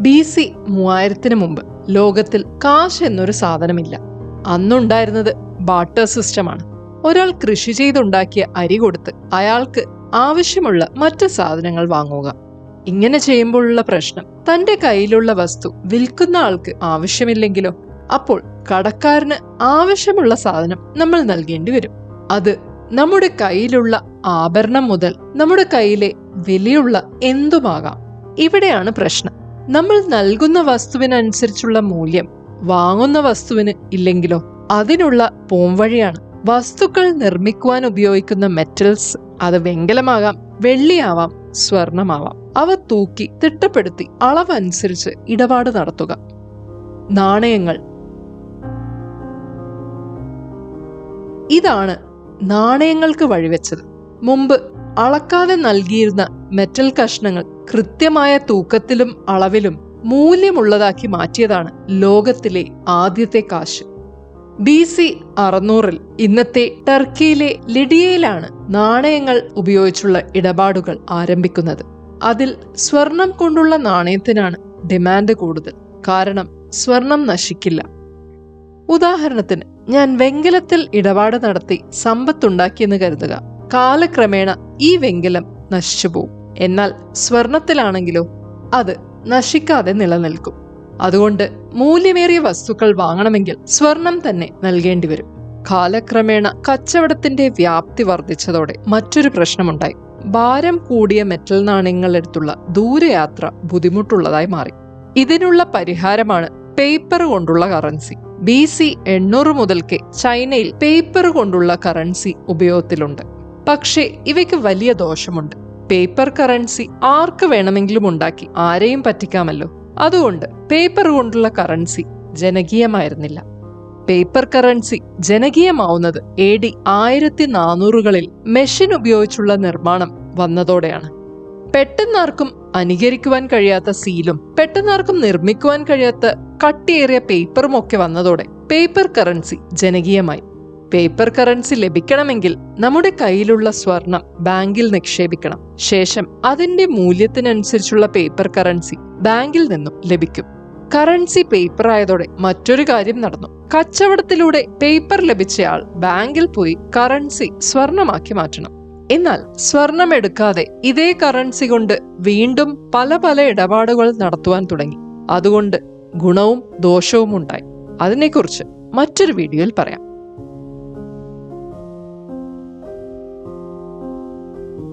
BC 3000 മുമ്പ് ലോകത്തിൽ കാശ് എന്നൊരു സാധനമില്ല. അന്നുണ്ടായിരുന്നത് ബാർട്ടർ സിസ്റ്റമാണ്. ഒരാൾ കൃഷി ചെയ്തുണ്ടാക്കിയ അരി കൊടുത്ത് അയാൾക്ക് ആവശ്യമുള്ള മറ്റു സാധനങ്ങൾ വാങ്ങുക. ഇങ്ങനെ ചെയ്യുമ്പോഴുള്ള പ്രശ്നം, തന്റെ കയ്യിലുള്ള വസ്തു വിൽക്കുന്ന ആൾക്ക് ആവശ്യമില്ലെങ്കിലോ? അപ്പോൾ കടക്കാരന് ആവശ്യമുള്ള സാധനം നമ്മൾ നൽകേണ്ടി വരും. അത് നമ്മുടെ കയ്യിലുള്ള ആഭരണം മുതൽ നമ്മുടെ കയ്യിലെ വിലയുള്ള എന്തുമാകാം. ഇവിടെയാണ് പ്രശ്നം. നമ്മൾ നൽകുന്ന വസ്തുവിനനുസരിച്ചുള്ള മൂല്യം വാങ്ങുന്ന വസ്തുവിന് ഇല്ലെങ്കിലോ? അതിനുള്ള പോംവഴിയാണ് വസ്തുക്കൾ നിർമ്മിക്കുവാൻ ഉപയോഗിക്കുന്ന മെറ്റൽസ്. അത് വെങ്കലമാകാം, വെള്ളിയാവാം, സ്വർണമാവാം. അവ തൂക്കി തിട്ടപ്പെടുത്തി അളവനുസരിച്ച് ഇടപാട് നടത്തുക. നാണയങ്ങൾ. ഇതാണ് നാണയങ്ങൾക്ക് വഴിവെച്ചത്. മുമ്പ് അളക്കാതെ നൽകിയിരുന്ന മെറ്റൽ കഷ്ണങ്ങൾ കൃത്യമായ തൂക്കത്തിലും അളവിലും മൂല്യമുള്ളതാക്കി മാറ്റിയതാണ് ലോകത്തിലെ ആദ്യത്തെ കാശ്. BC 600 ഇന്നത്തെ ടർക്കിയിലെ ലിഡിയയിലാണ് നാണയങ്ങൾ ഉപയോഗിച്ചുള്ള ഇടപാടുകൾ ആരംഭിക്കുന്നത്. അതിൽ സ്വർണം കൊണ്ടുള്ള നാണയത്തിനാണ് ഡിമാൻഡ് കൂടുതൽ. കാരണം സ്വർണം നശിക്കില്ല. ഉദാഹരണത്തിന്, ഞാൻ വെങ്കലത്തിൽ ഇടപാട് നടത്തി സമ്പത്തുണ്ടാക്കിയെന്ന് കരുതുക. കാലക്രമേണ ഈ വെങ്കലം നശിച്ചുപോകും. എന്നാൽ സ്വർണത്തിലാണെങ്കിലോ അത് നശിക്കാതെ നിലനിൽക്കും. അതുകൊണ്ട് മൂല്യമേറിയ വസ്തുക്കൾ വാങ്ങണമെങ്കിൽ സ്വർണം തന്നെ നൽകേണ്ടി വരും. കാലക്രമേണ കച്ചവടത്തിന്റെ വ്യാപ്തി വർദ്ധിച്ചതോടെ മറ്റൊരു പ്രശ്നമുണ്ടായി. ഭാരം കൂടിയ മെറ്റൽ നാണയങ്ങൾ എടുത്തുള്ള ദൂരയാത്ര ബുദ്ധിമുട്ടുള്ളതായി മാറി. ഇതിനുള്ള പരിഹാരമാണ് പേപ്പർ കൊണ്ടുള്ള കറൻസി. BC 800 മുതൽക്കേ ചൈനയിൽ പേപ്പർ കൊണ്ടുള്ള കറൻസി ഉപയോഗത്തിലുണ്ട്. പക്ഷേ ഇവയ്ക്ക് വലിയ ദോഷമുണ്ട്. പേപ്പർ കറൻസി ആർക്ക് വേണമെങ്കിലും ഉണ്ടാക്കി ആരെയും പറ്റിക്കാമല്ലോ. അതുകൊണ്ട് പേപ്പർ കൊണ്ടുള്ള കറൻസി ജനകീയമായിരുന്നില്ല. പേപ്പർ കറൻസി ജനകീയമാവുന്നത് AD 1400-കളിൽ മെഷീൻ ഉപയോഗിച്ചുള്ള നിർമ്മാണം വന്നതോടെയാണ്. പെട്ടെന്നാർക്കും അനുകരിക്കുവാൻ കഴിയാത്ത സീലും പെട്ടെന്നാർക്കും നിർമ്മിക്കുവാൻ കഴിയാത്ത കട്ടിയേറിയ പേപ്പറും ഒക്കെ വന്നതോടെ പേപ്പർ കറൻസി ജനകീയമായി. പേപ്പർ കറൻസി ലഭിക്കണമെങ്കിൽ നമ്മുടെ കയ്യിലുള്ള സ്വർണം ബാങ്കിൽ നിക്ഷേപിക്കണം. ശേഷം അതിന്റെ മൂല്യത്തിനനുസരിച്ചുള്ള പേപ്പർ കറൻസി ബാങ്കിൽ നിന്നും ലഭിക്കും. കറൻസി പേപ്പർ ആയതോടെ മറ്റൊരു കാര്യം നടന്നു. കച്ചവടത്തിലൂടെ പേപ്പർ ലഭിച്ചയാൾ ബാങ്കിൽ പോയി കറൻസി സ്വർണമാക്കി മാറ്റണം. എന്നാൽ സ്വർണം എടുക്കാതെ ഇതേ കറൻസി കൊണ്ട് വീണ്ടും പല ഇടപാടുകൾ നടത്തുവാൻ തുടങ്ങി. അതുകൊണ്ട് ഗുണവും ദോഷവും ഉണ്ടായി. അതിനെക്കുറിച്ച് മറ്റൊരു വീഡിയോയിൽ പറയാം.